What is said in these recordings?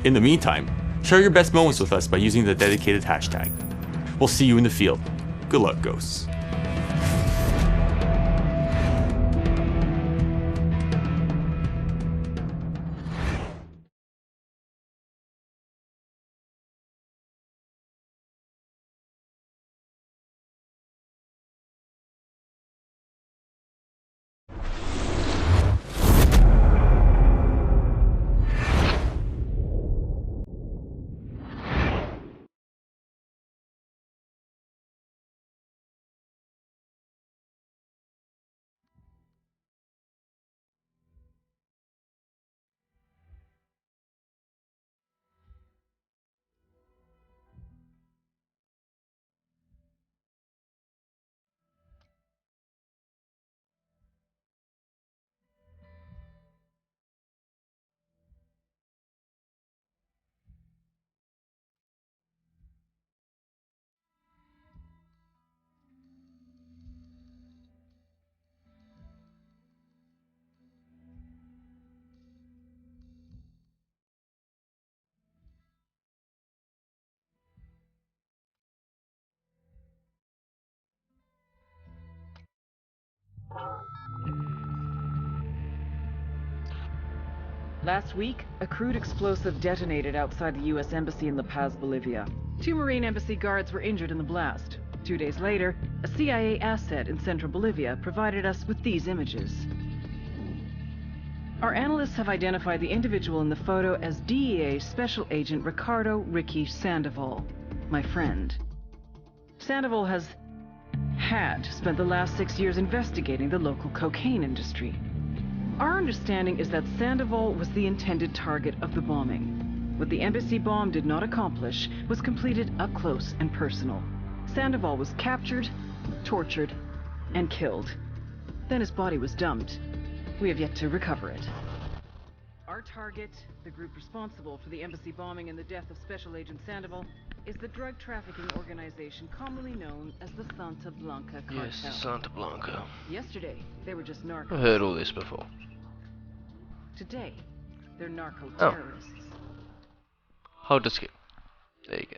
In the meantime, share your best moments with us by using the dedicated hashtag. We'll see you in the field. Good luck, ghosts. Last week, a crude explosive detonated outside the U.S. Embassy in La Paz, Bolivia. 2 Marine Embassy guards were injured in the blast. 2 days later, a CIA asset in central Bolivia provided us with these images. Our analysts have identified the individual in the photo as DEA Special Agent Ricardo Ricky Sandoval, my friend. Sandoval had spent the last 6 years investigating the local cocaine industry. Our understanding is that Sandoval was the intended target of the bombing. What the embassy bomb did not accomplish was completed up close and personal. Sandoval was captured, tortured, and killed. Then his body was dumped. We have yet to recover it. Our target, the group responsible for the embassy bombing and the death of Special Agent Sandoval, is the drug trafficking organization commonly known as the Santa Blanca Cartel. Yes, Santa Blanca. Yesterday, they were just narcos. I've heard all this before. Today, they're narco-terrorists. Hold the skip. There you go.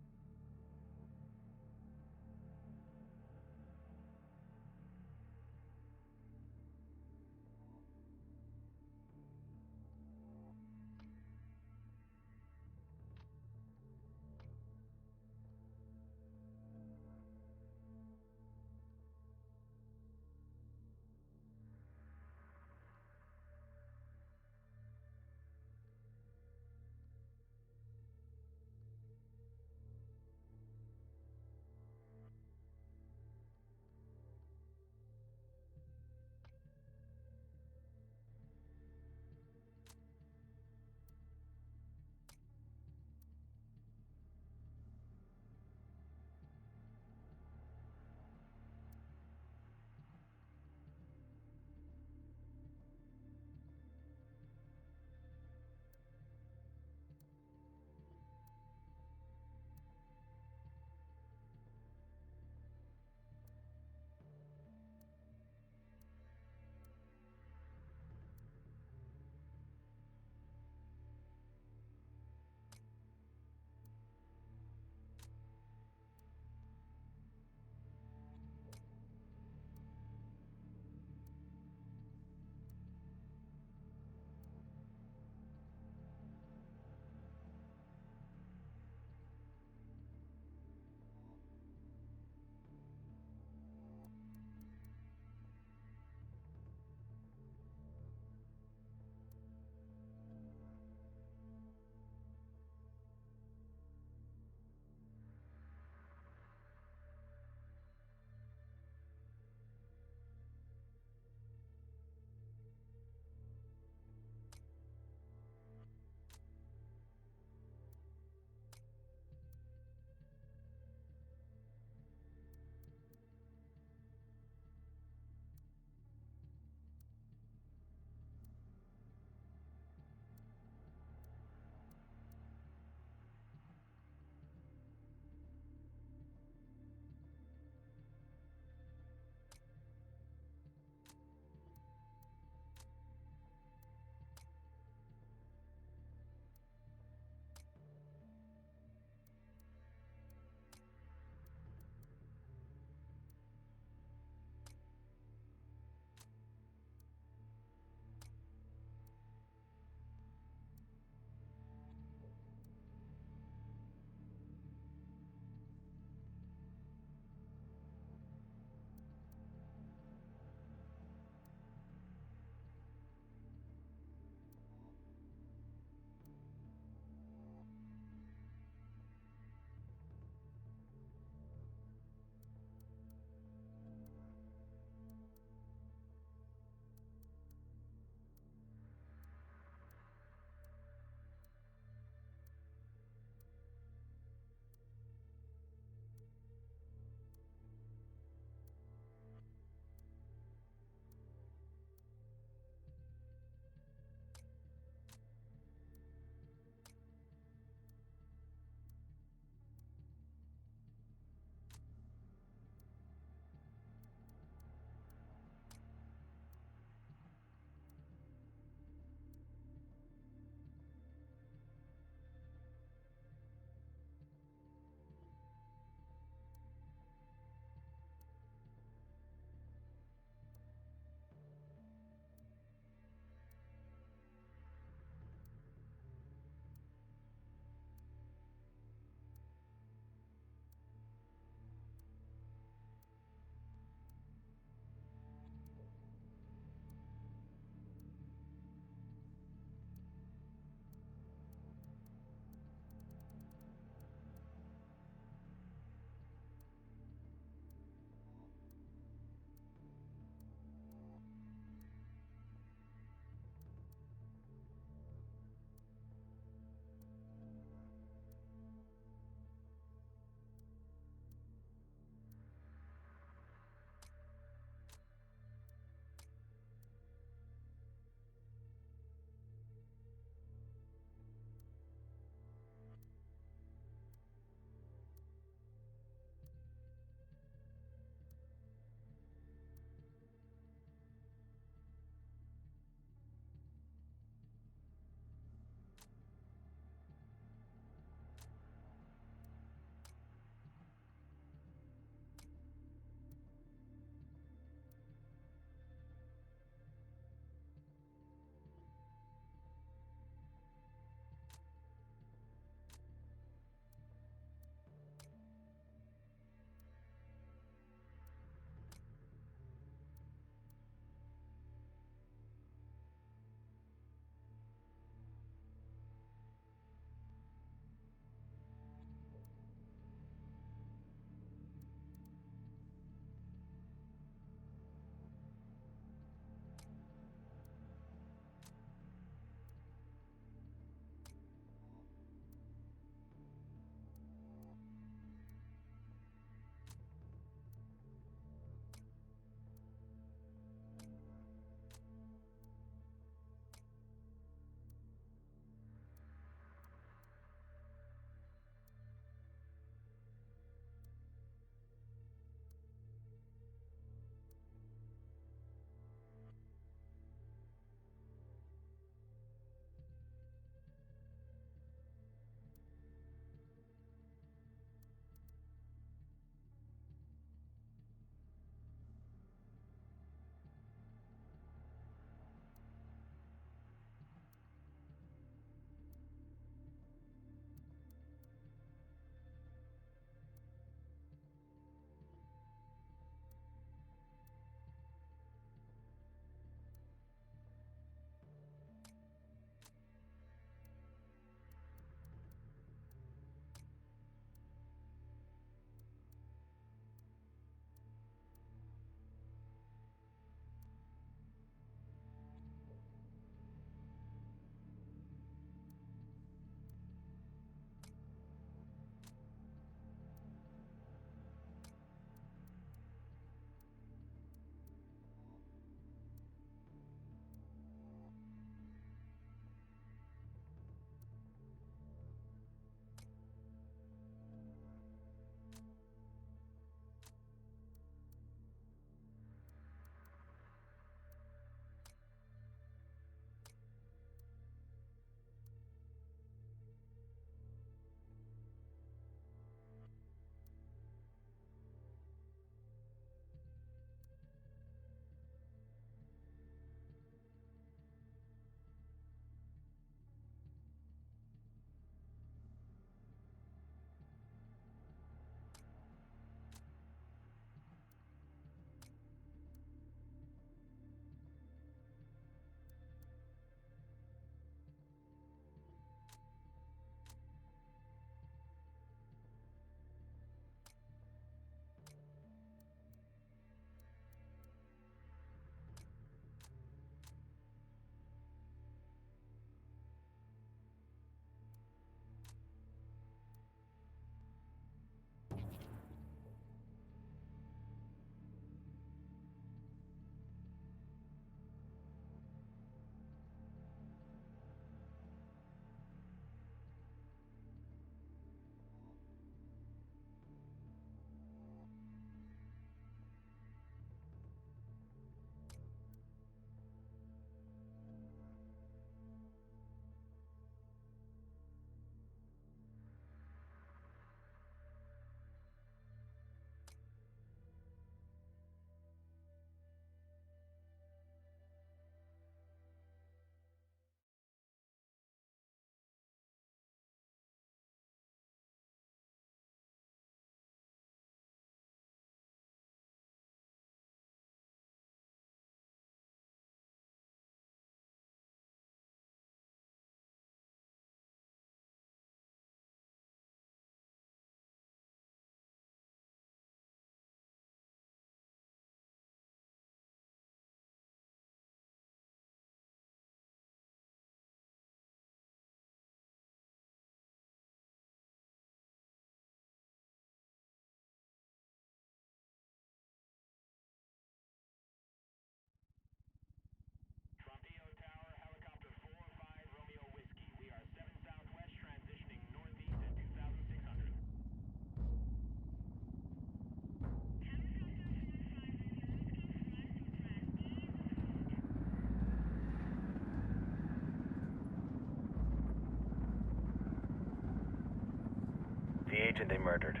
agent they murdered.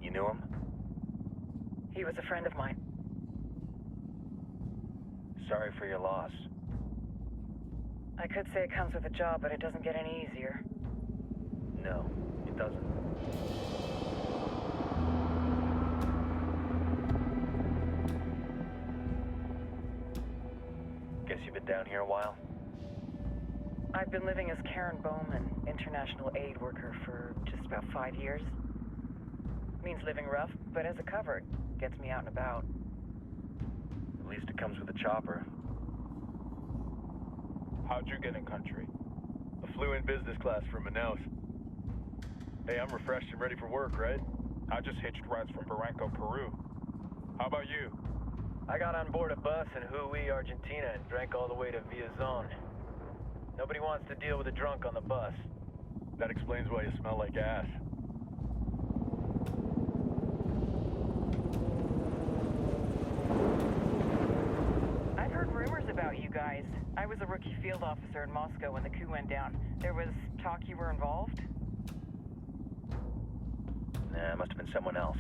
You knew him? He was a friend of mine. Sorry for your loss. I could say it comes with a job, but it doesn't get any easier. No, it doesn't. Guess you've been down here a while? I've been living as Karen Bowman, international aid worker, for just about 5 years. Means living rough, but as a cover, it gets me out and about. At least it comes with a chopper. How'd you get in country? I flew in business class from Manaus. Hey, I'm refreshed and ready for work, right? I just hitched rides from Barranco, Peru. How about you? I got on board a bus in Hui, Argentina, and drank all the way to Villazon. Nobody wants to deal with a drunk on the bus. That explains why you smell like ass. I've heard rumors about you guys. I was a rookie field officer in Moscow when the coup went down. There was talk you were involved? Nah, it must have been someone else.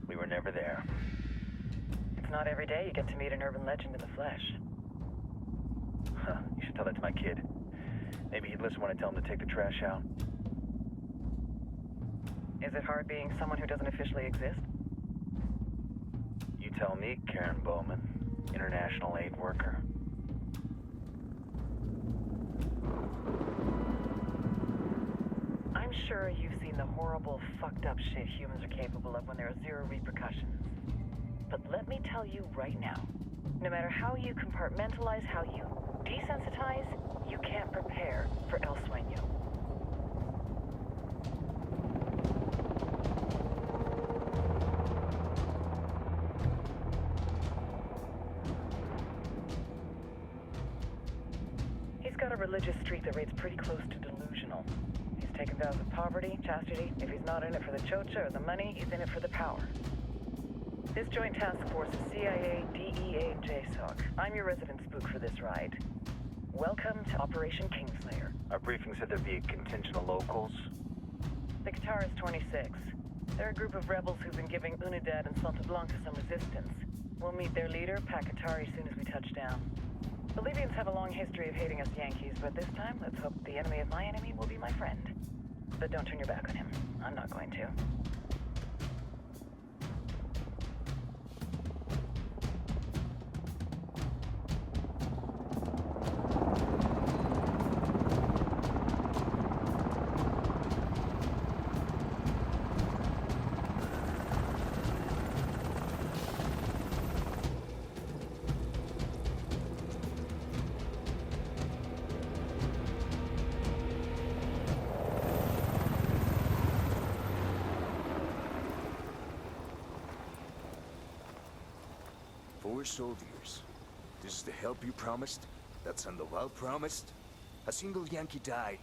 We were never there. It's not every day you get to meet an urban legend in the flesh. Huh, you should tell that to my kid. Maybe he'd listen when I tell him to take the trash out. Is it hard being someone who doesn't officially exist? You tell me, Karen Bowman, international aid worker. I'm sure you've seen the horrible, fucked up shit humans are capable of when there are zero repercussions. But let me tell you right now, no matter how you compartmentalize, how you desensitize, you can't prepare for El Sueño. He's got a religious streak that rates pretty close to delusional. He's taken vows of poverty, chastity. If he's not in it for the chocha or the money, he's in it for the power. This joint task force is CIA, DEA, and JSOC. I'm your resident spook for this ride. Welcome to Operation Kingslayer. Our briefing said there'd be a contingent of locals. The Qatar is 26. They're a group of rebels who've been giving Unidad and Santa Blanca some resistance. We'll meet their leader, Pakatari, as soon as we touch down. The Libyans have a long history of hating us Yankees, but this time, let's hope the enemy of my enemy will be my friend. But don't turn your back on him. I'm not going to. Four soldiers. This is the help you promised? That Sandoval promised? A single Yankee died,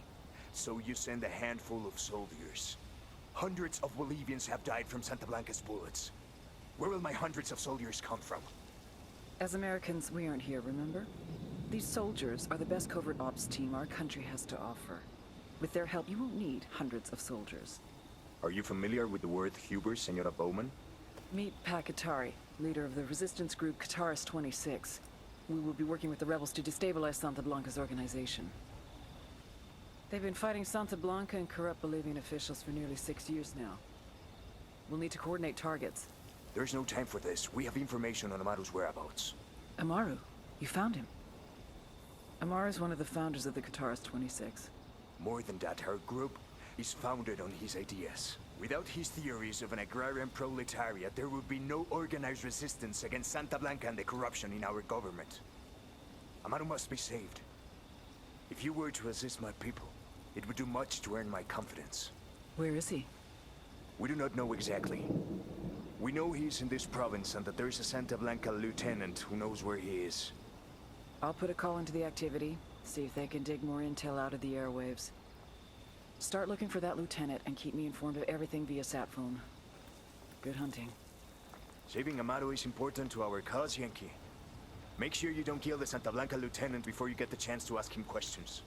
so you send a handful of soldiers. Hundreds of Bolivians have died from Santa Blanca's bullets. Where will my hundreds of soldiers come from? As Americans, we aren't here, remember? These soldiers are the best covert ops team our country has to offer. With their help, you won't need hundreds of soldiers. Are you familiar with the word Huber, Senora Bowman? Meet Pakatari, leader of the resistance group Qataris 26. We will be working with the rebels to destabilize Santa Blanca's organization. They've been fighting Santa Blanca and corrupt Bolivian officials for nearly 6 years now. We'll need to coordinate targets. There's no time for this. We have information on Amaru's whereabouts. Amaru? You found him? Amaru is one of the founders of the Qataris 26. More than that, our group is founded on his ideas. Without his theories of an agrarian proletariat, there would be no organized resistance against Santa Blanca and the corruption in our government. Amaru must be saved. If you were to assist my people, it would do much to earn my confidence. Where is he? We do not know exactly. We know he's in this province and that there is a Santa Blanca lieutenant who knows where he is. I'll put a call into the activity, see if they can dig more intel out of the airwaves. Start looking for that lieutenant and keep me informed of everything via sat phone. Good hunting. Saving Amaru is important to our cause, Yankee. Make sure you don't kill the Santa Blanca lieutenant before you get the chance to ask him questions.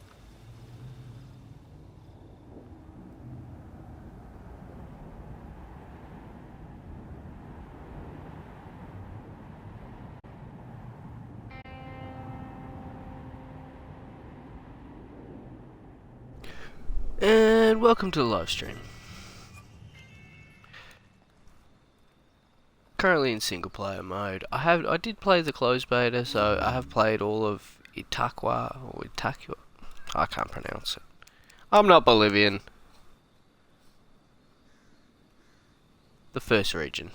and welcome to the live stream. Currently in single player mode. I did play the closed beta, so I have played all of Itakwa. I can't pronounce it. I'm not Bolivian. The first region.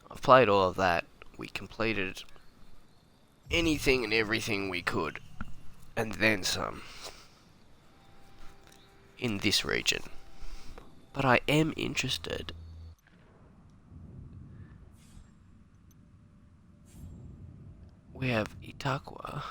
I've played all of that. We completed anything and everything we could, and then some, in this region. But I am interested. We have Itakwa.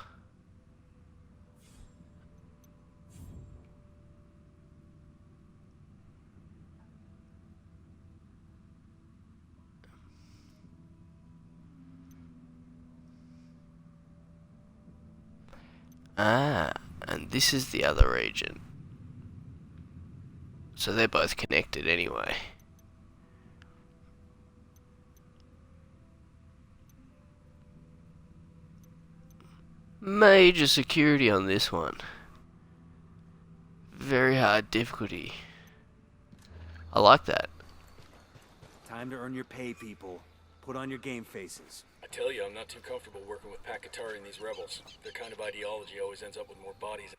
Ah, and this is the other region. So they're both connected anyway. Major security on this one. Very hard difficulty. I like that. Time to earn your pay, people. Put on your game faces. I tell you, I'm not too comfortable working with Pakatari and these rebels. Their kind of ideology always ends up with more bodies.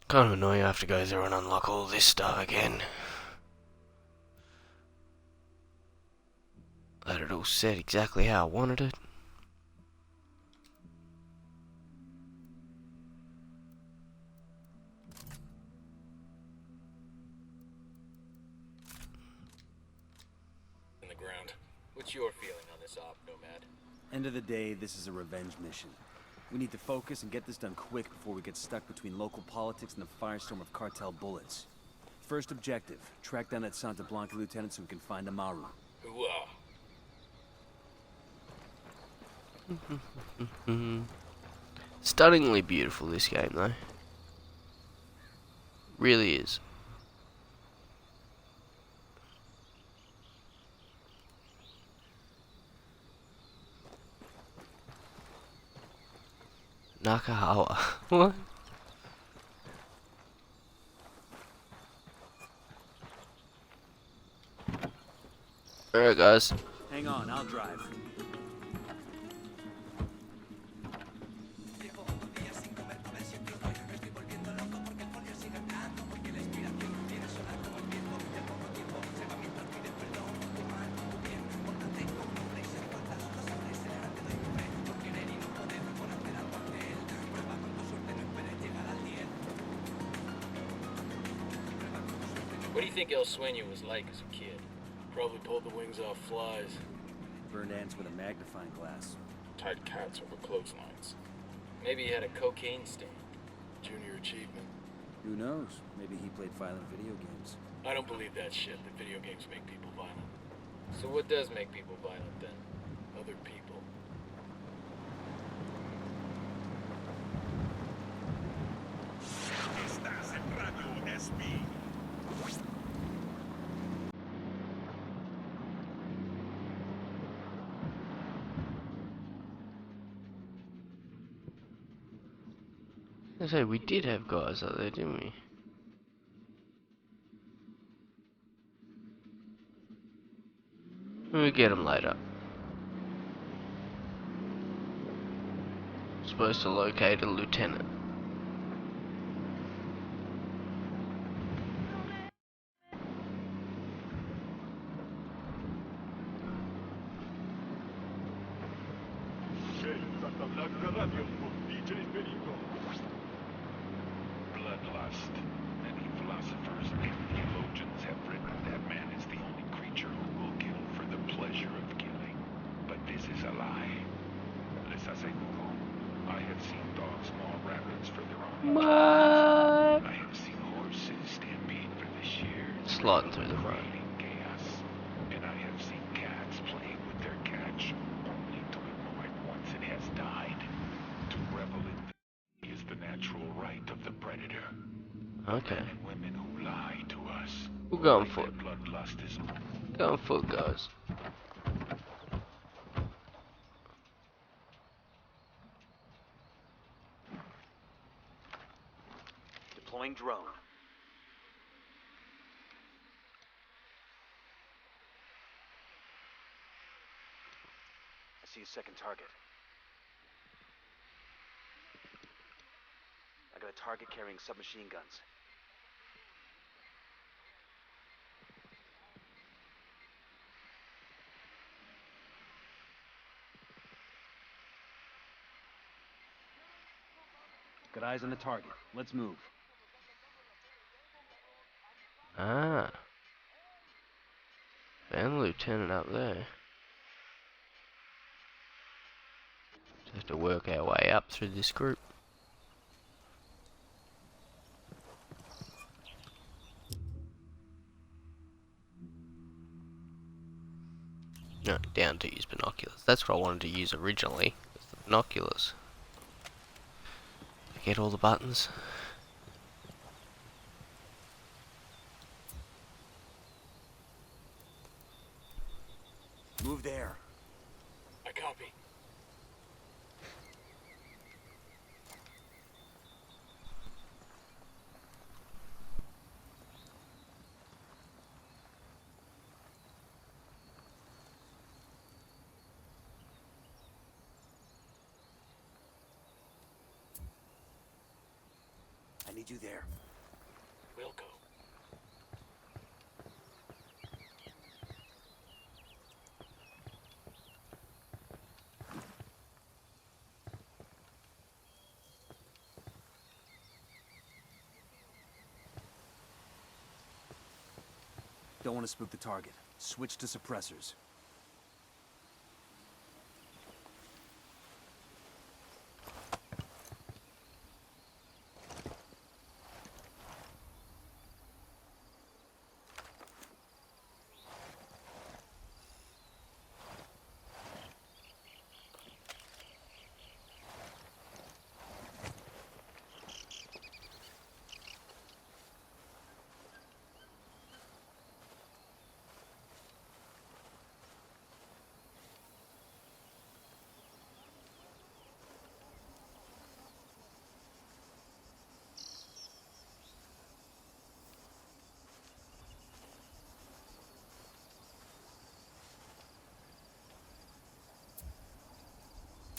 Kind of annoying I have to go through and unlock all this stuff again. Let it all set exactly how I wanted it. In the ground. What's your feeling on this op, Nomad? End of the day, this is a revenge mission. We need to focus and get this done quick before we get stuck between local politics and the firestorm of cartel bullets. First objective, track down that Santa Blanca lieutenant so we can find Amaru. Stunningly beautiful, this game, though. Really is. Nakahawa. What? Alright, guys. Hang on, I'll drive. What do you think El Sueño was like as a kid? Probably pulled the wings off flies. Burned ants with a magnifying glass. Tied cats over clotheslines. Maybe he had a cocaine stain. Junior achievement. Who knows? Maybe he played violent video games. I don't believe that shit, that video games make people violent. So what does make people violent then? Other people. Estás en Radio SB. I say we did have guys out there, didn't we? We'll get them later. Supposed to locate a lieutenant. Bloodlust. Many philosophers and theologians have written that man is the only creature who will kill for the pleasure of killing. But this is a lie. Les aseguro, I have seen dogs maul rabbits for their own enjoyment. I have seen horses stampede for the sheer Sliding through the front. creating chaos. And I have seen cats playing with their catch, only to ignore it once it has died. To revel in is the natural right of the predator. Okay. Men and women who lie to us. We'll go on Like foot. their bloodlust is Go on foot, guys. Deploying drone. I see a second target. I got a target carrying submachine guns. Got eyes on the target. Let's move. Ah. Found the lieutenant up there. Just have to work our way up through this group. No, down to use binoculars. That's what I wanted to use originally. Was the binoculars. Forget all the buttons. Move there. I copy. I need you there. We'll go. Don't want to spook the target. Switch to suppressors.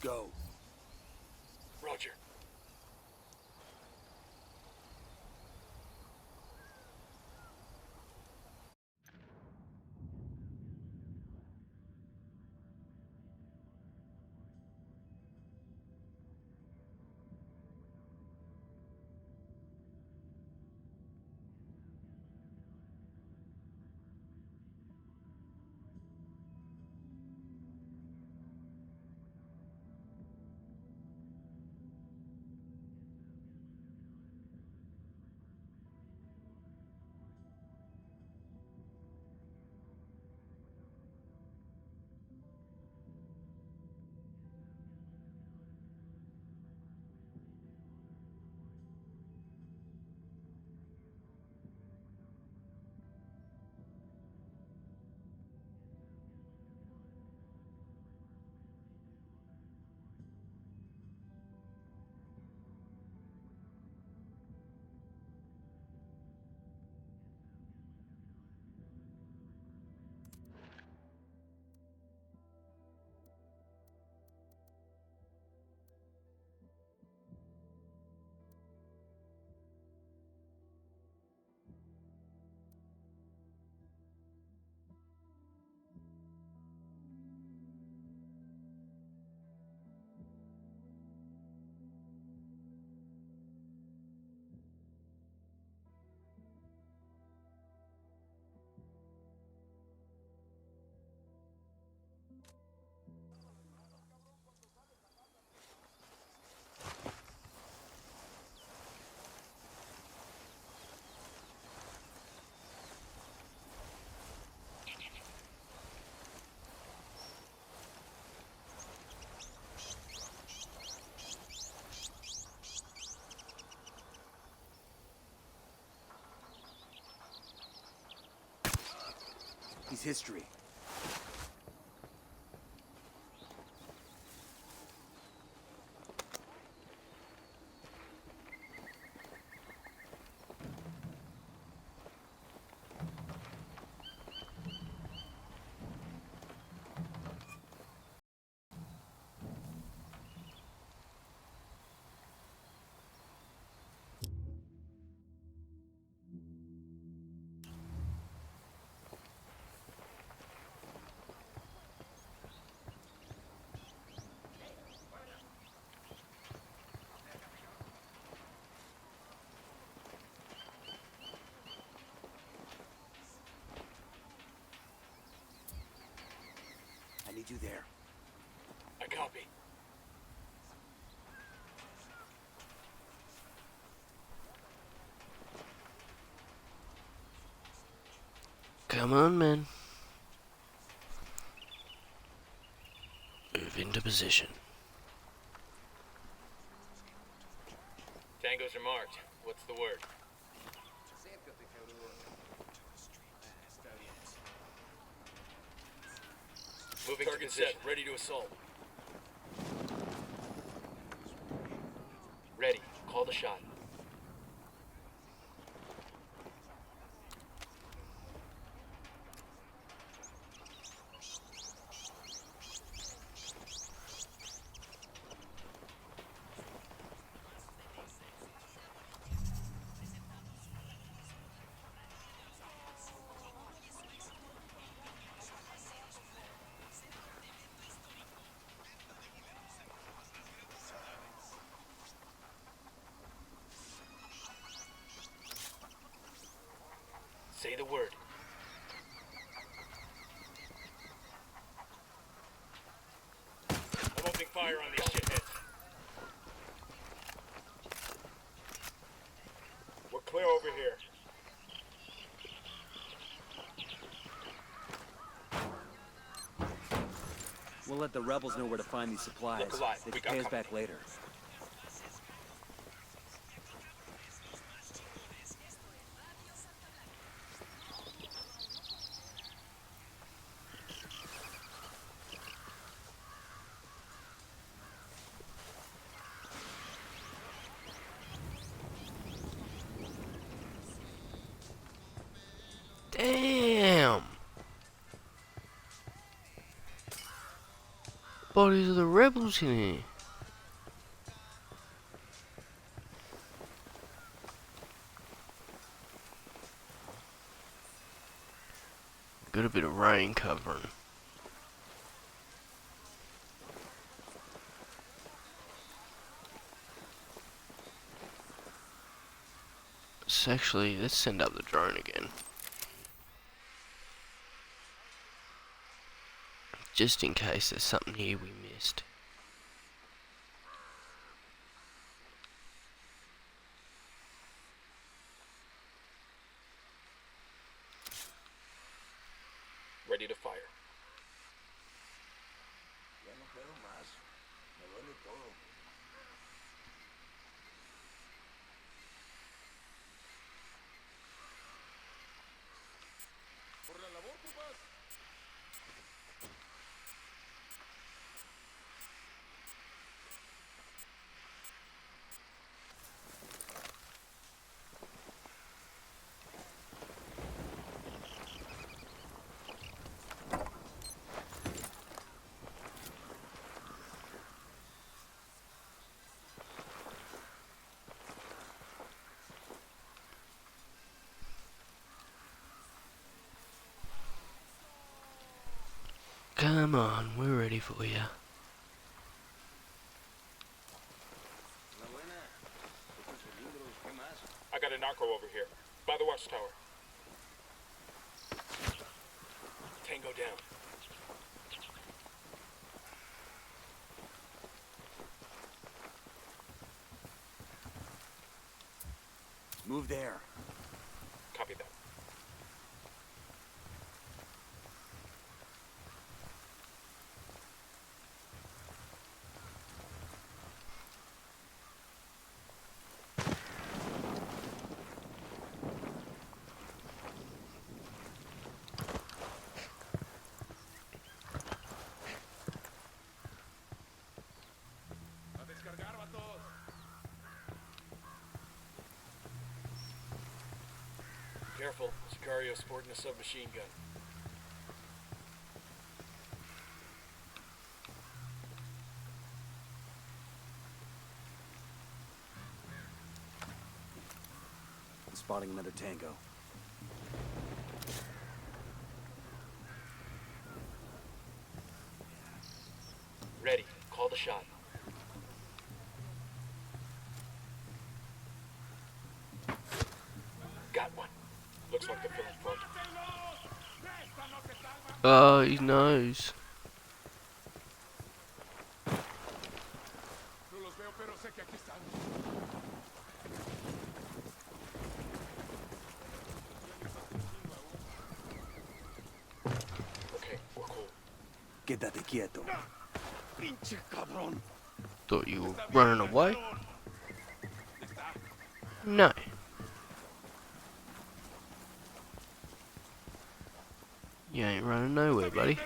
Go. Roger. He's history. need you there. I copy. Come on, man. Move into position. Tangos are marked. What's the word? Moving target set, ready to assault. Ready. Call the shot. Say the word. I'm opening fire on these shitheads. We're clear over here. We'll let the rebels know where to find these supplies. Look alive. They We can got pay us company. back later. Damn! Bodies of the rebels in here. Got a bit of rain covering. So actually, let's send up the drone again. Just in case there's something here we missed. Ready to fire. Come on, we're ready for you. I got a narco over here. By the watchtower. Tango down. Move there. Copy that. Careful, Sicario sporting a submachine gun. I'm spotting another tango. Ready. Call the shot. Got one. Looks like they're feeling front. Oh, he knows. Quédate quieto. Thought you were running away? No. You ain't running nowhere, buddy.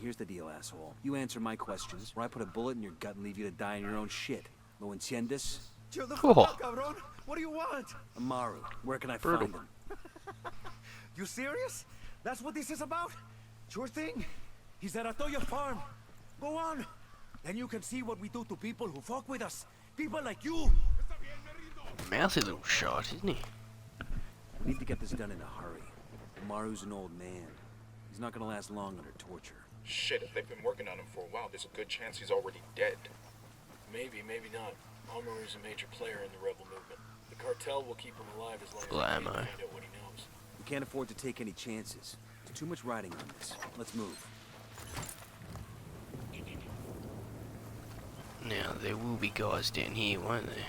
Here's the deal, asshole. You answer my questions, or I put a bullet in your gut and leave you to die in your own shit. ¿Lo entiendes? Oh, Cabron, what do you want? Amaru, where can I Brutal. find him? You serious? That's what this is about? Sure thing. He's at Atoya Farm. Go on. Then you can see what we do to people who fuck with us. People like you. mouthy little shot, isn't he? We need to get this done in a hurry. Amaru's an old man. He's not gonna last long under torture. Shit, if they've been working on him for a while, there's a good chance he's already dead. Maybe, maybe not. Amaru's a major player in the rebel movement. The cartel will keep him alive as long as Full they can ammo. find out what he knows. We can't afford to take any chances. There's too much riding on this. Let's move. Now, there will be guys down here, won't there?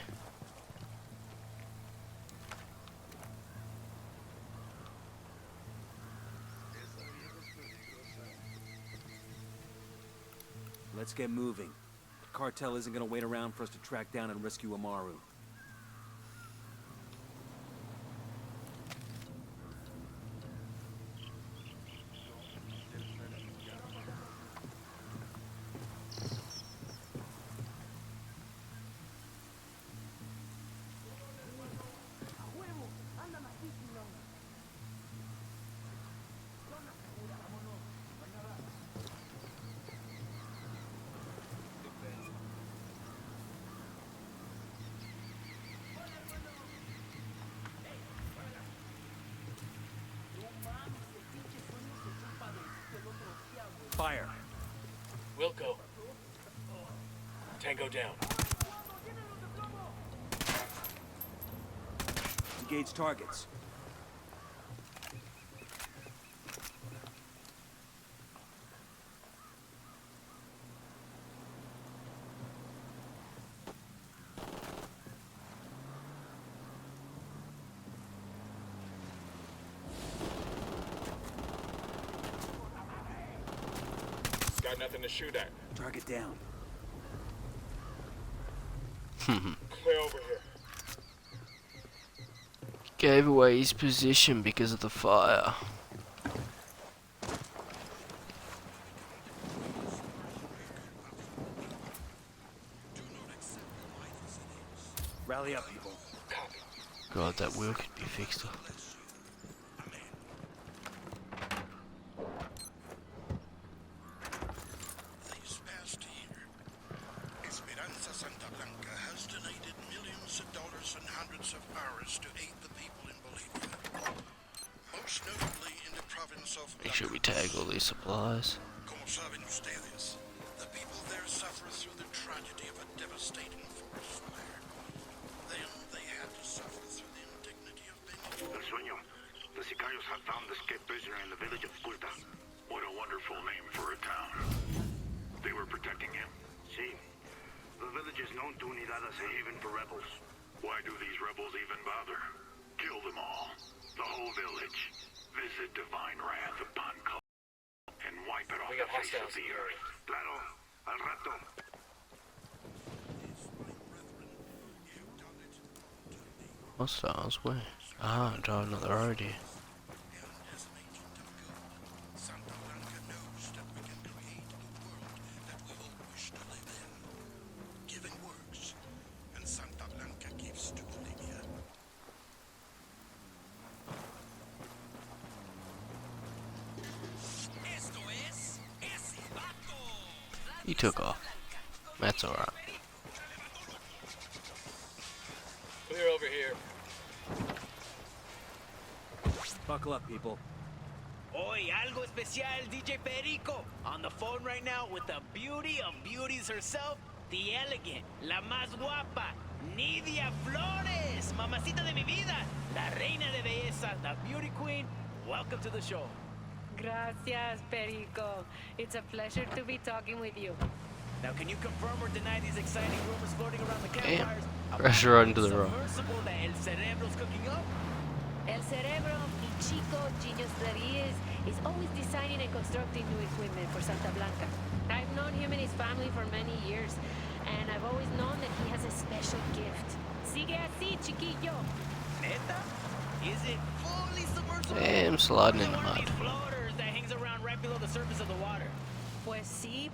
Let's get moving. The cartel isn't gonna wait around for us to track down and rescue Amaru. Fire. Wilco. Tango down. Engage targets. Got nothing to shoot at. Target down. Clear over here. Gave away his position because of the fire. Rally up, people. Copy. God, that wheel could be fixed up. This past year, Esperanza Santa Blanca has donated millions of dollars and hundreds of hours to aid the people in Bolivia. Most notably in the province of Make sure we tag all these supplies. Como saben ustedes, the people there suffer through the tragedy of a devastating forest fire. Then they had to suffer through the indignity of being... El Sueño. The Sicarios have found the escaped prisoner in the village of Culta. What a wonderful name for a town. They were protecting him? See? The village is known to Unidad as a haven for rebels. Why do these rebels even bother? Kill them all. The whole village. Visit divine wrath upon Culta and wipe it off We the got face of hostiles the in the earth. Claro. Al rato. Hostiles, where? Ah, I'm driving on the road here. As an agent of good, Santa Blanca knows that we can create a world that we all wish to live in. Giving works, and Santa Blanca gives to Bolivia. He took off. That's alright. Clear over here. Buckle up, people. Oi, algo especial, DJ Perico. On the phone right now with the beauty of beauties herself, the elegant, la más guapa, Nidia Flores, mamacita de mi vida, la reina de belleza, the beauty queen, welcome to the show. Gracias, Perico. It's a pleasure to be talking with you. Now, can you confirm or deny these exciting rumors floating around the campfires? Pressure right into the room. Submersible that El Cerebro's cooking up? El Cerebro, mi chico, genius that he is always designing and constructing new equipment for Santa Blanca. I've known him and his family for many years, and I've always known that he has a special gift. Sigue así, chiquillo. Neta? Is it fully submersible? Damn, sliding in the One of mud. these floaters that hangs around right below the surface of the water. Pues sí.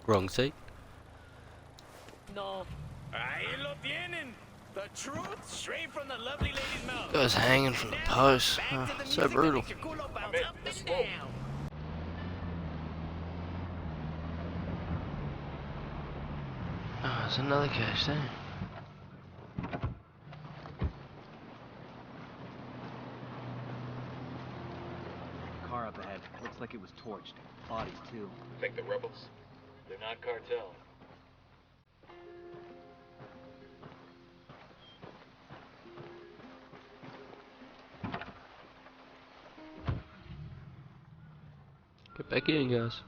Wrong seat. No. Ahí lo tienen. The truth straight from the lovely lady's mouth. Guy's hanging from the post. Oh, so brutal. Oh, there's another cache there. Car up ahead. Looks like it was torched. Bodies, too. Think the rebels? They're not cartel. Get back in, guys.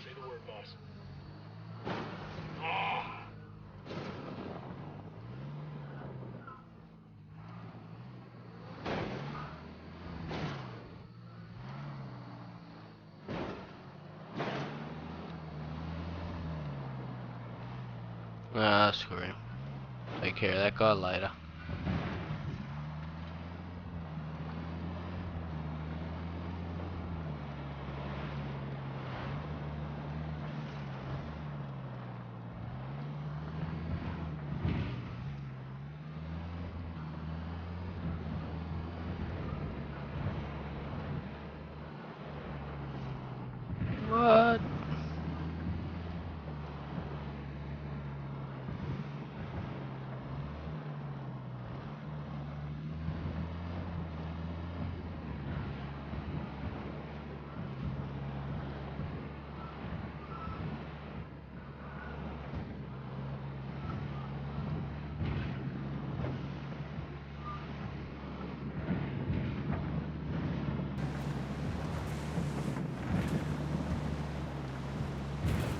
Say the word, boss. Ah, screw him. Take care of that guy later. What?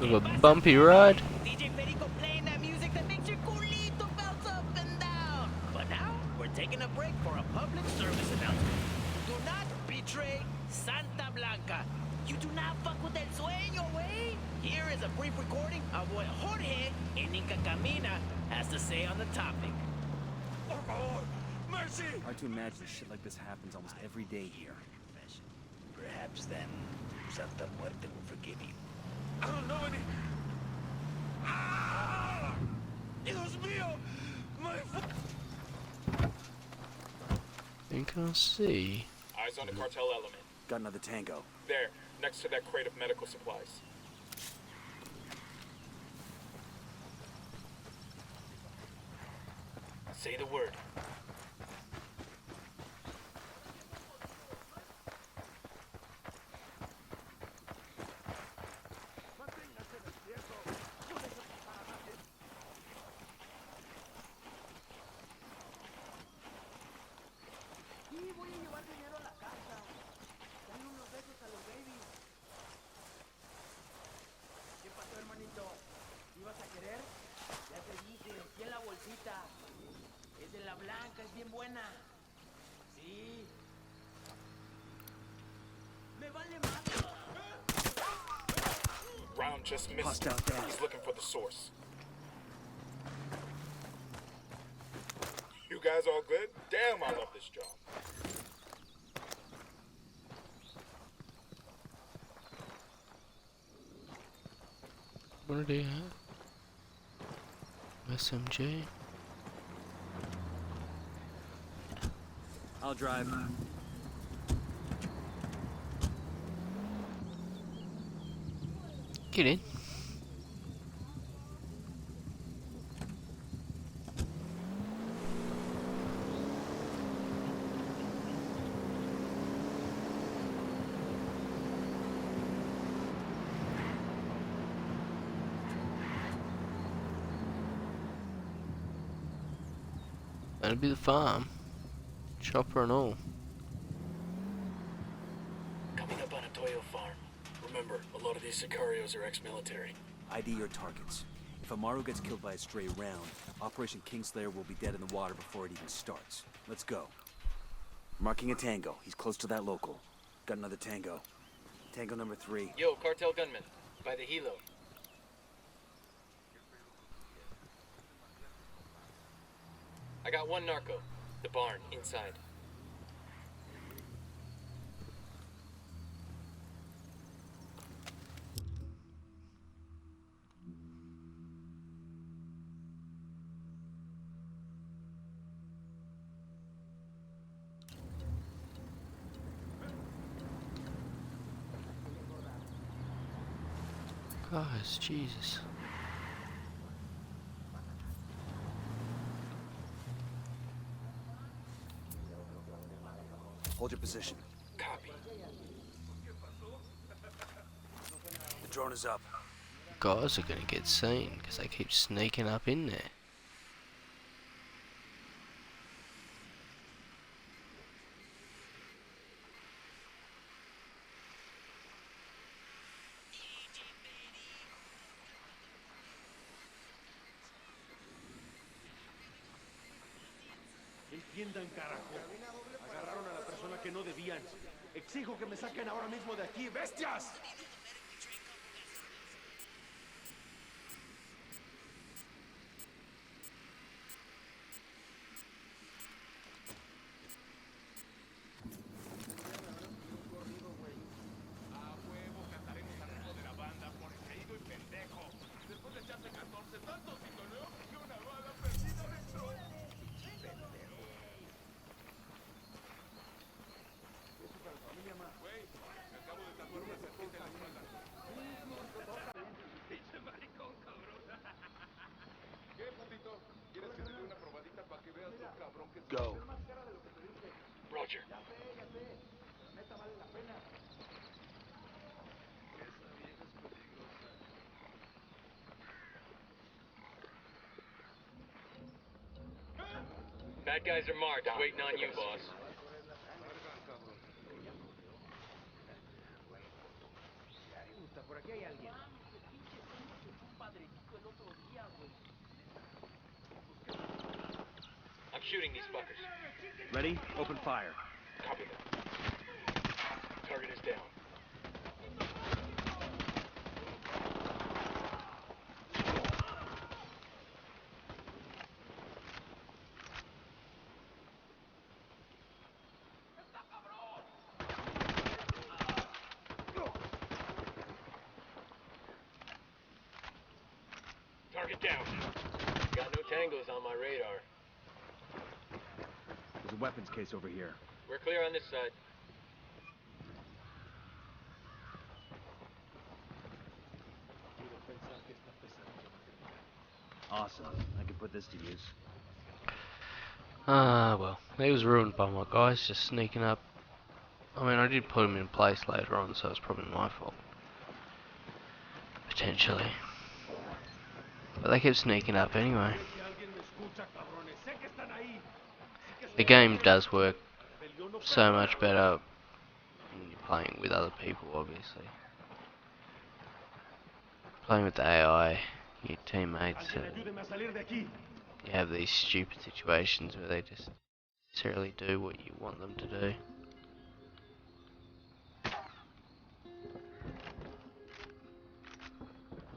A bumpy ride. DJ Perico playing that music that makes your culito bounce up and down. But now, we're taking a break for a public service announcement. Do not betray Santa Blanca. You do not fuck with El Sueño, way. Here is a brief recording of what Jorge in Inca Camina has to say on the topic. Por favor, mercy! Hard to imagine shit like this happens almost every day here. Perhaps then, Santa Muerte will forgive you. I don't know any... Ah! Dios mío! My... Think I'll see. Eyes on the cartel element. Got another tango. There, next to that crate of medical supplies. Say the word. Round just missed. Hostile down. He's looking for the source. You guys all good? Damn, I love this job. What do you have? SMG. I'll drive. Get in. That'll be the farm. Chopper and all. Coming up on a Toyo farm. Remember, a lot of these Sicarios are ex-military. ID your targets. If Amaru gets killed by a stray round, Operation Kingslayer will be dead in the water before it even starts. Let's go. Marking a tango. He's close to that local. Got another tango. Tango number 3. Yo, cartel gunman. By the helo. I got one narco. The barn, inside. Guys, Jesus. Hold your position. Copy. The drone is up. Guys are gonna get seen because they keep sneaking up in there. Entiendan, carajo. Agarraron a la persona que no debían. Exijo que me saquen ahora mismo de aquí, bestias. Go. Roger. Bad guys are marked, waiting on you, boss. I'm shooting these fuckers. Ready? Open fire. Copy that. Target is down. Target down. Got no tangos on my radar. There's a weapons case over here. We're clear on this side. Awesome. I can put this to use. Ah, well, he was ruined by my guys just sneaking up. I mean, I did put him in place later on, so it's probably my fault. Potentially. But they kept sneaking up anyway. The game does work so much better when you're playing with other people, obviously. Playing with the AI, your teammates, and you have these stupid situations where they just necessarily do what you want them to do.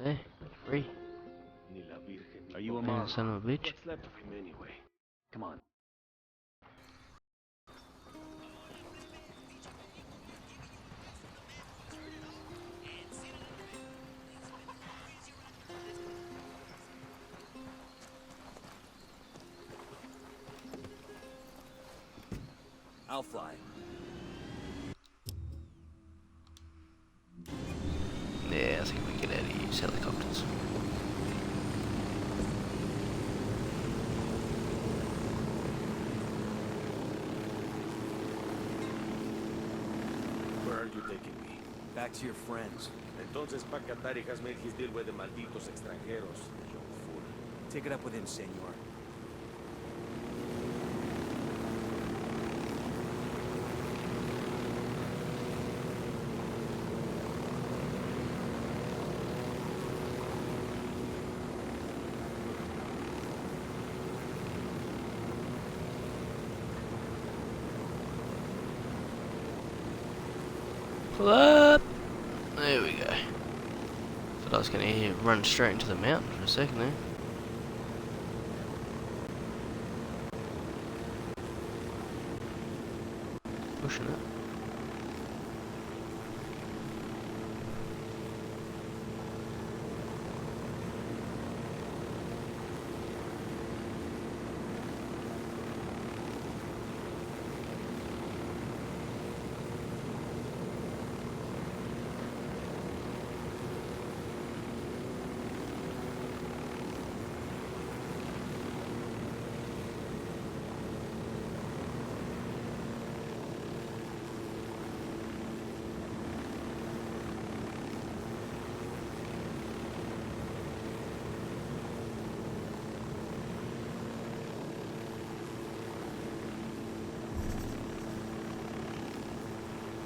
There, free. Are you a Man, mom? son of a bitch. What's left of him anyway? Come on. I'll fly. Yeah, I think we can get out of use helicopters. Where are you taking me? Back to your friends. Entonces Pacatari has made his deal with the malditos extranjeros, young fool. Take it up with him, senor. Pull up! There we go. Thought I was gonna run straight into the mountain for a second there. Pushing it.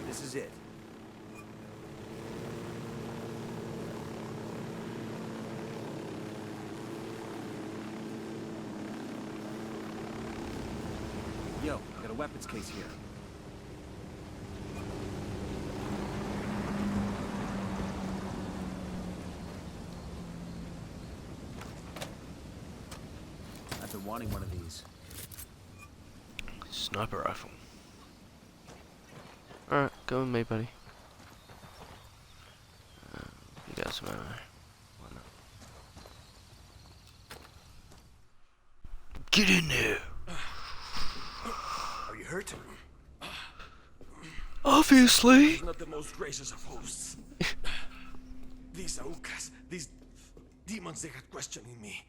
This is it. Yo, I got a weapons case here. I've been wanting one of these. Sniper rifle. Alright, go with me, buddy. You got some ammo. Why not? Get in there! Are you hurt? Obviously! He's not the most gracious of hosts. These Aukas, these demons they had questioning me.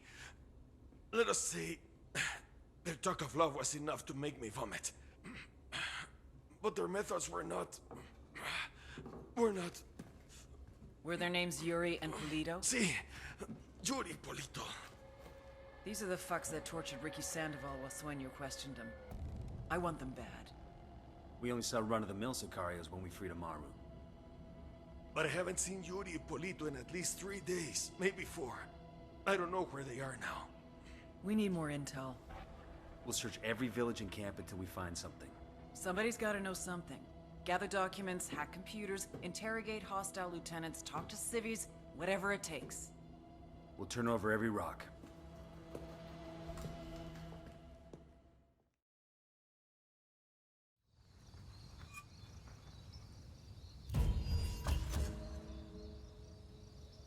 Let us say, their talk of love was enough to make me vomit. But their methods were not... Were their names Yuri and Polito? Si, Yuri Polito. These are the fucks that tortured Ricky Sandoval while Sueño questioned him. I want them bad. We only saw run-of-the-mill Sicarios when we freed Amaru. But I haven't seen Yuri and Polito in at least 3 days, maybe 4. I don't know where they are now. We need more intel. We'll search every village and camp until we find something. Somebody's gotta know something. Gather documents, hack computers, interrogate hostile lieutenants, talk to civvies, whatever it takes. We'll turn over every rock.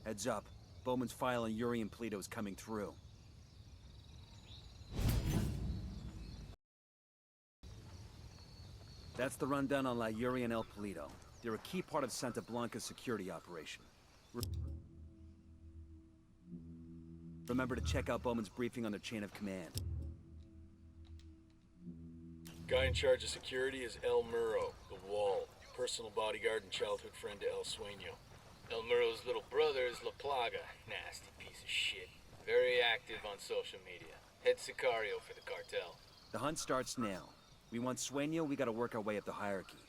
Heads up. Bowman's file on Yuri and Polito is coming through. That's the rundown on La Yuri and El Polito. They're a key part of Santa Blanca's security operation. Remember to check out Bowman's briefing on their chain of command. Guy in charge of security is El Muro, the Wall, personal bodyguard and childhood friend to El Sueño. El Muro's little brother is La Plaga, nasty piece of shit. Very active on social media. Head Sicario for the cartel. The hunt starts now. We want Sueño, we gotta work our way up the hierarchy.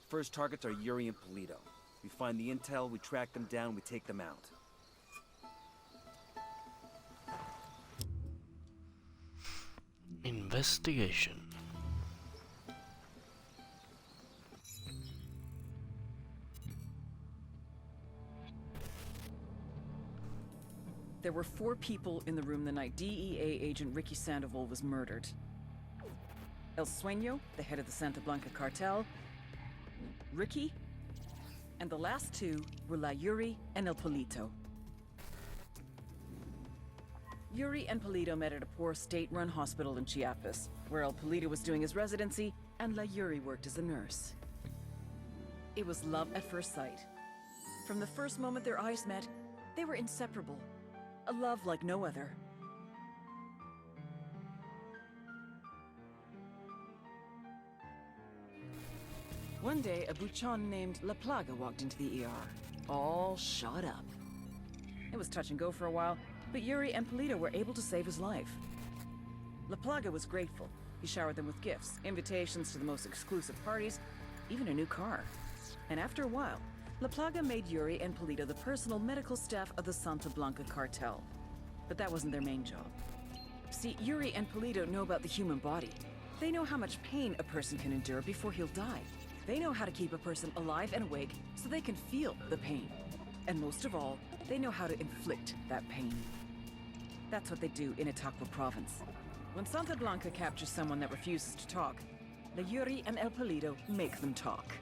First targets are Yuri and Polito. We find the intel, we track them down, we take them out. Investigation. There were 4 people in the room the night DEA agent Ricky Sandoval was murdered. El Sueño, the head of the Santa Blanca cartel, Ricky, and the last 2 were La Yuri and El Polito. Yuri and Polito met at a poor state-run hospital in Chiapas, where El Polito was doing his residency and La Yuri worked as a nurse. It was love at first sight. From the first moment their eyes met, they were inseparable. A love like no other. One day, a buchon named La Plaga walked into the ER, all shot up. It was touch and go for a while, but Yuri and Polito were able to save his life. La Plaga was grateful. He showered them with gifts, invitations to the most exclusive parties, even a new car. And after a while, La Plaga made Yuri and Polito the personal medical staff of the Santa Blanca cartel. But that wasn't their main job. See, Yuri and Polito know about the human body. They know how much pain a person can endure before he'll die. They know how to keep a person alive and awake so they can feel the pain. And most of all, they know how to inflict that pain. That's what they do in Itaqua province. When Santa Blanca captures someone that refuses to talk, the Yuri and El Polito make them talk.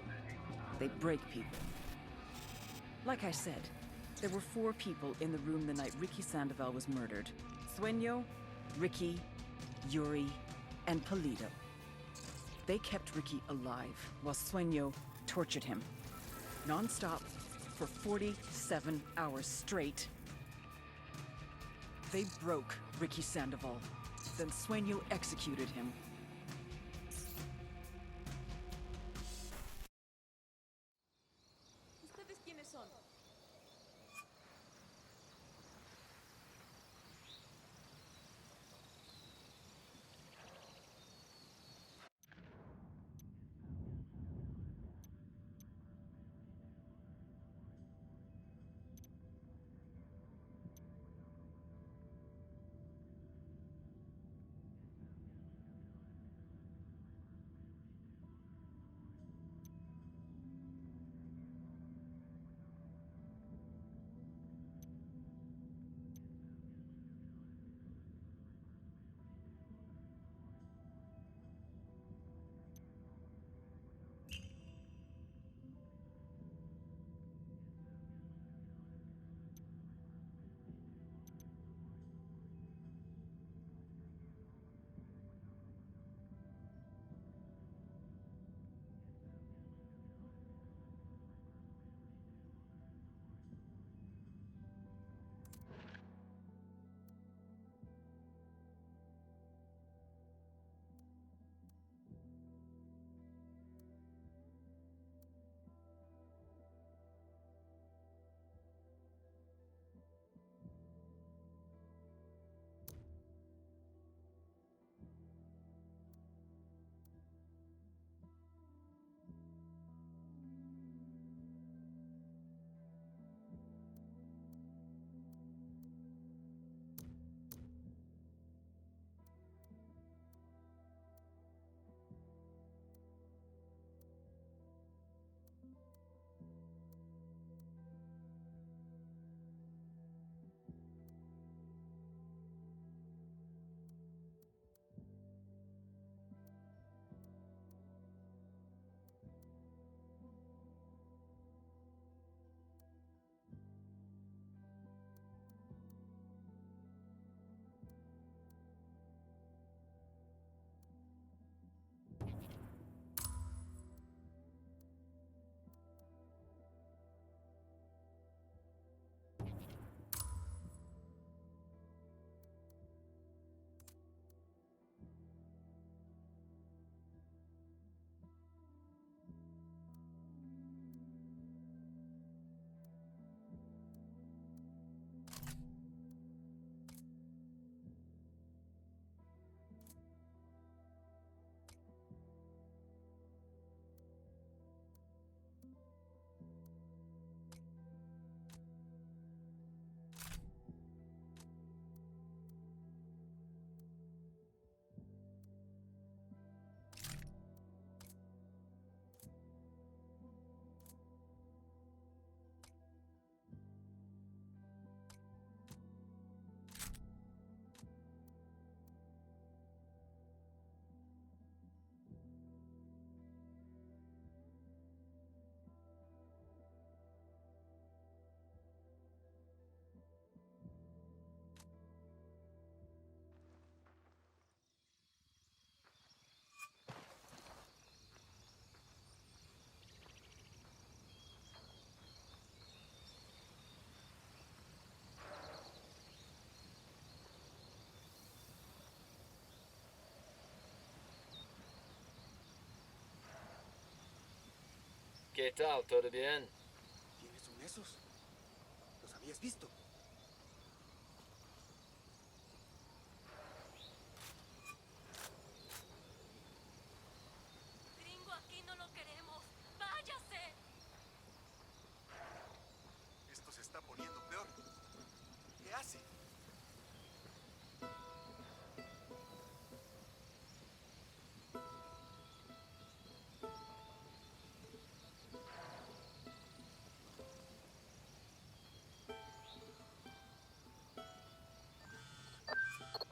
They break people. Like I said, there were 4 people in the room the night Ricky Sandoval was murdered. Sueño, Ricky, Yuri, and Polito. They kept Ricky alive while Sueño tortured him. Non-stop for 47 hours straight. They broke Ricky Sandoval. Then Sueño executed him. ¿Ustedes quiénes son? ¿Qué tal? ¿Todo bien? ¿Quiénes son esos? ¿Los habías visto? Gringo, aquí no lo queremos. ¡Váyase! Esto se está poniendo peor. ¿Qué hace?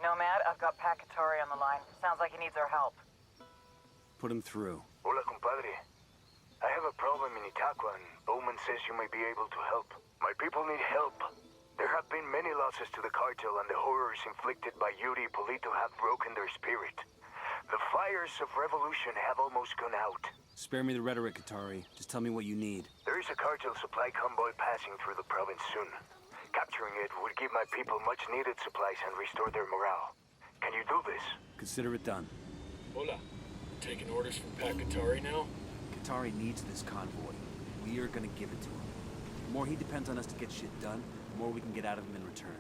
Nomad, I've got Pacatari on the line. Sounds like he needs our help. Put him through. Hola, compadre. I have a problem in Itaqua, and Bowman says you may be able to help. My people need help. There have been many losses to the cartel, and the horrors inflicted by Yuri Polito have broken their spirit. The fires of revolution have almost gone out. Spare me the rhetoric, Atari. Just tell me what you need. There is a cartel supply convoy passing through the province soon. Capturing it would give my people much-needed supplies and restore their morale. Can you do this? Consider it done. Hola. Taking orders from Pacatari now? Atari needs this convoy. We are gonna give it to him. The more he depends on us to get shit done, the more we can get out of him in return.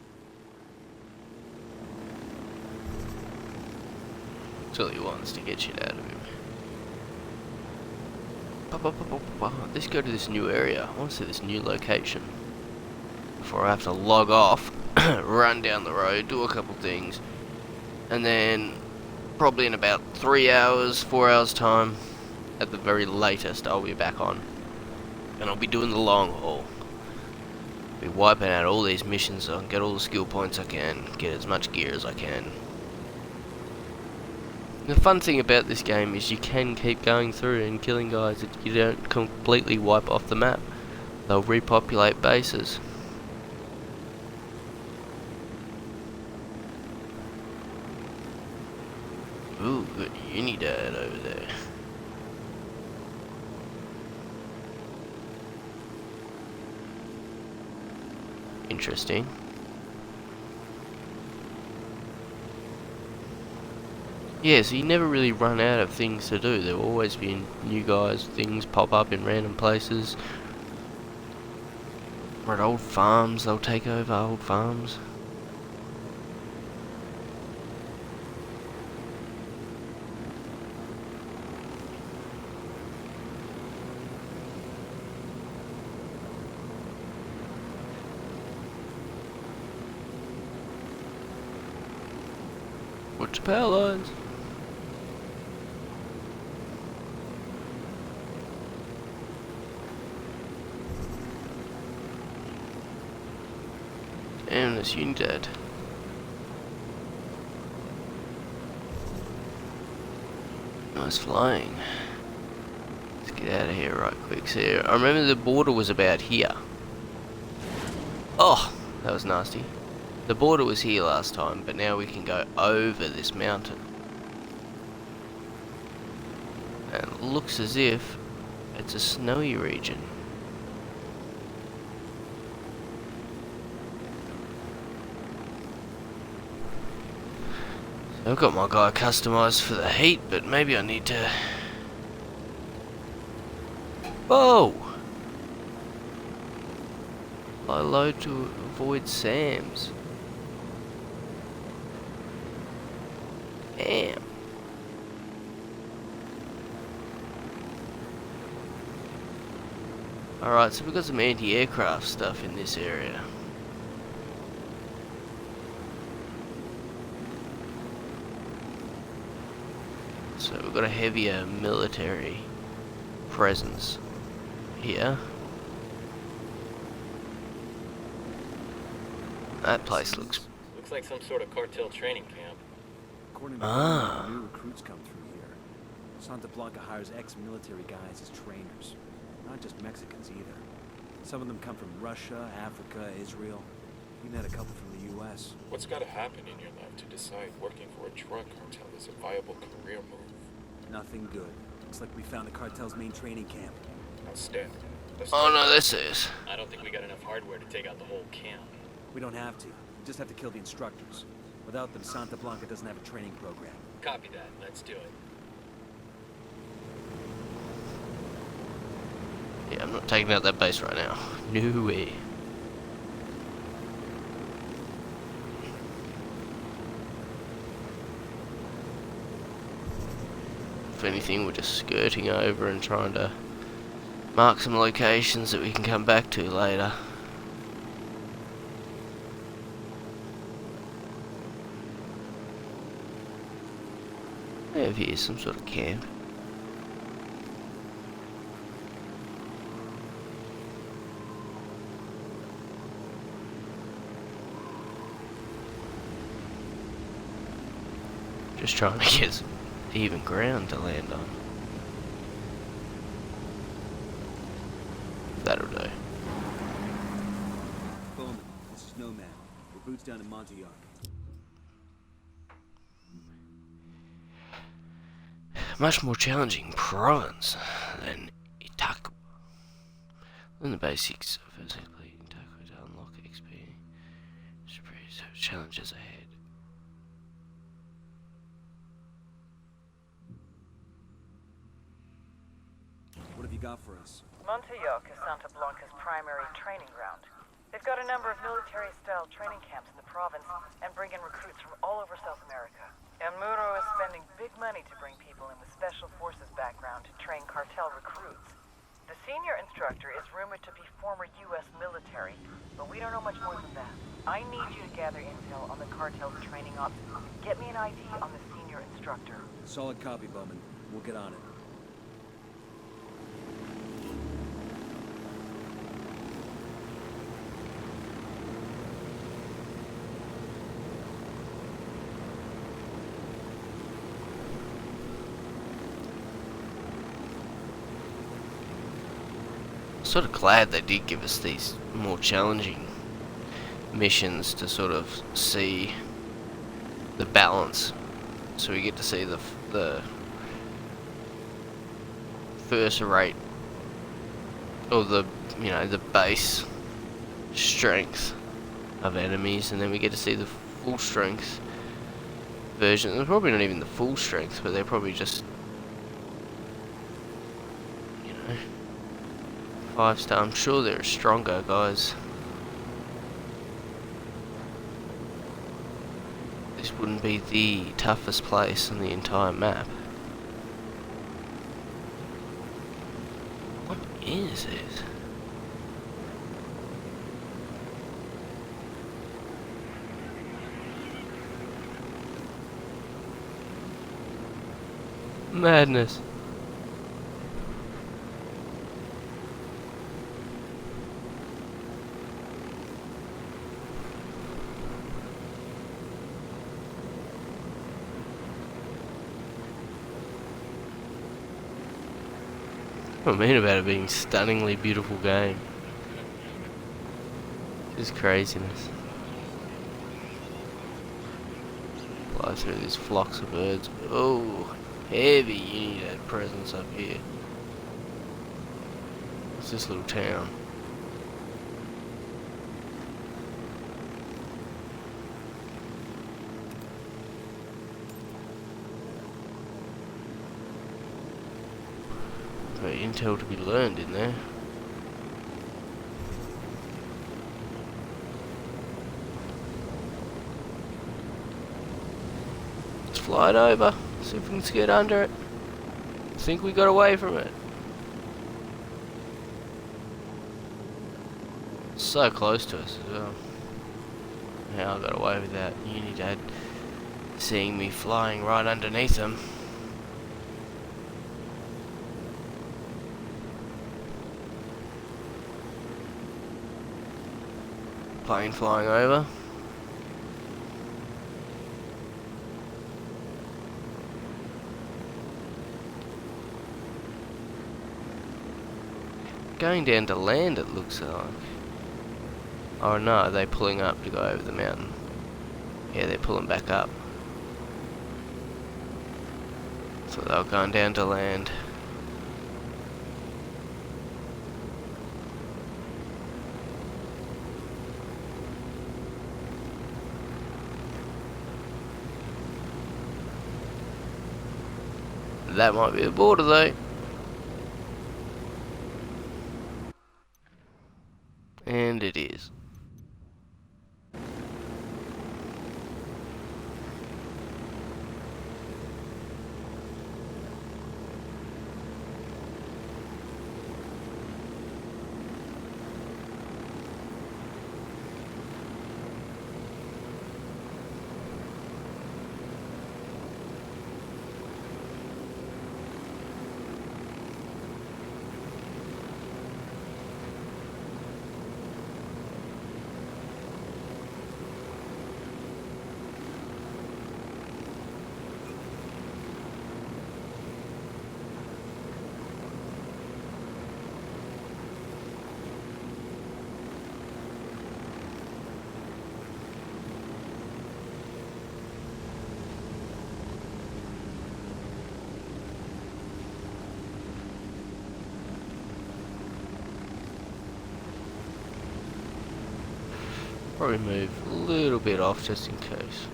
That's all he wants, to get shit out of him. Let's go to this new area. I want to see this new location. Before I have to log off, run down the road, do a couple things, and then probably in about 3 hours, 4 hours time, at the very latest, I'll be back on. And I'll be doing the long haul. Be wiping out all these missions so I can get all the skill points I can, get as much gear as I can. The fun thing about this game is you can keep going through and killing guys that you don't completely wipe off the map. They'll repopulate bases. Ooh, good Unidad over there. Interesting. Yeah, so you never really run out of things to do. There will always be new guys, things pop up in random places. Or at old farms, they'll take over old farms. Watch the power lines. Damn, this Unidad. Nice flying. Let's get out of here right quick. So I remember the border was about here. Oh, that was nasty. The border was here last time, but now we can go over this mountain. And it looks as if it's a snowy region. I've got my guy customized for the heat, but maybe I need to... Whoa! Fly low to avoid SAMs. Damn. Alright, so we've got some anti-aircraft stuff in this area. So we've got a heavier military presence here. That place looks like some sort of cartel training camp. According to new recruits come through here. Santa Blanca hires ex-military guys as trainers. Not just Mexicans either. Some of them come from Russia, Africa, Israel. Even had a couple from the U.S. What's got to happen in your life to decide working for a drug cartel is a viable career move? Nothing good. Looks like we found the cartel's main training camp. Outstanding. Oh no, this is. I don't think we got enough hardware to take out the whole camp. We don't have to. We just have to kill the instructors. Without them, Santa Blanca doesn't have a training program. Copy that. Let's do it. Yeah, I'm not taking out that base right now. No way. If anything, we're just skirting over and trying to mark some locations that we can come back to later. Over here, some sort of camp. Just trying to get some even ground to land on. That'll do. Bowman, this is Nomad. We're boots down in Montauk. Much more challenging province than Itaku. Learn the basics of physically Itaku to unlock XP. Challenges ahead. What have you got for us? Montauk is Santa Blanca's primary training ground. They've got a number of military-style training camps in the province and bring in recruits from all over South America. El Muro is spending big money to bring people in with special forces background to train cartel recruits. The senior instructor is rumored to be former U.S. military, but we don't know much more than that. I need you to gather intel on the cartel's training ops. Get me an ID on the senior instructor. Solid copy, Bowman. We'll get on it. Sort of glad they did give us these more challenging missions to sort of see the balance, so we get to see the first rate, or the the base strength of enemies, and then we get to see the full strength version. They're probably not even the full strength, but they're probably just 5-star. I'm sure they're stronger guys. This wouldn't be the toughest place on the entire map. What is it? Madness. What I mean about it being a stunningly beautiful game. Just craziness. Fly through these flocks of birds. Oh, heavy unit presence up here. What's this little town? Intel to be learned in there. Let's fly it over, see if we can get under it. I think we got away from it. So close to us as well. How I got away with that. Unidad seeing me flying right underneath them. Plane flying over. Going down to land, it looks like. Oh no, are they pulling up to go over the mountain? Yeah, they're pulling back up. So they're going down to land. That might be the border though. And it is. Probably move a little bit off just in case.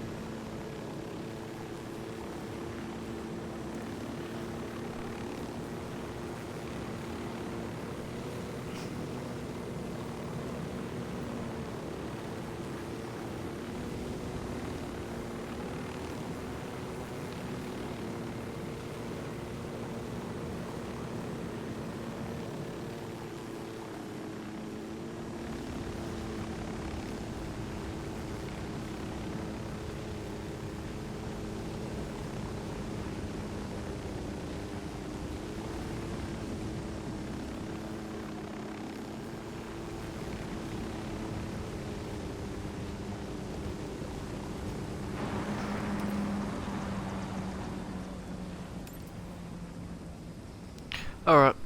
Alright,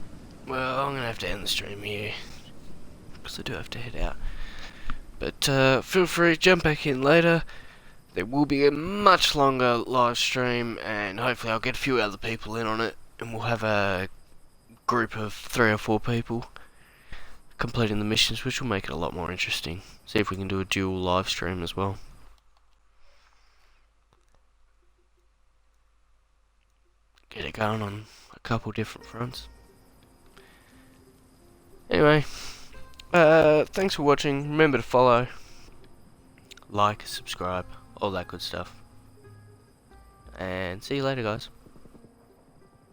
well, I'm gonna have to end the stream here, because I do have to head out. But feel free to jump back in later. There will be a much longer live stream, and hopefully I'll get a few other people in on it, and we'll have a group of 3 or 4 people completing the missions, which will make it a lot more interesting. See if we can do a dual live stream as well. Get it going on a couple different fronts. Anyway, thanks for watching. Remember to follow, like, subscribe, all that good stuff. And see you later, guys.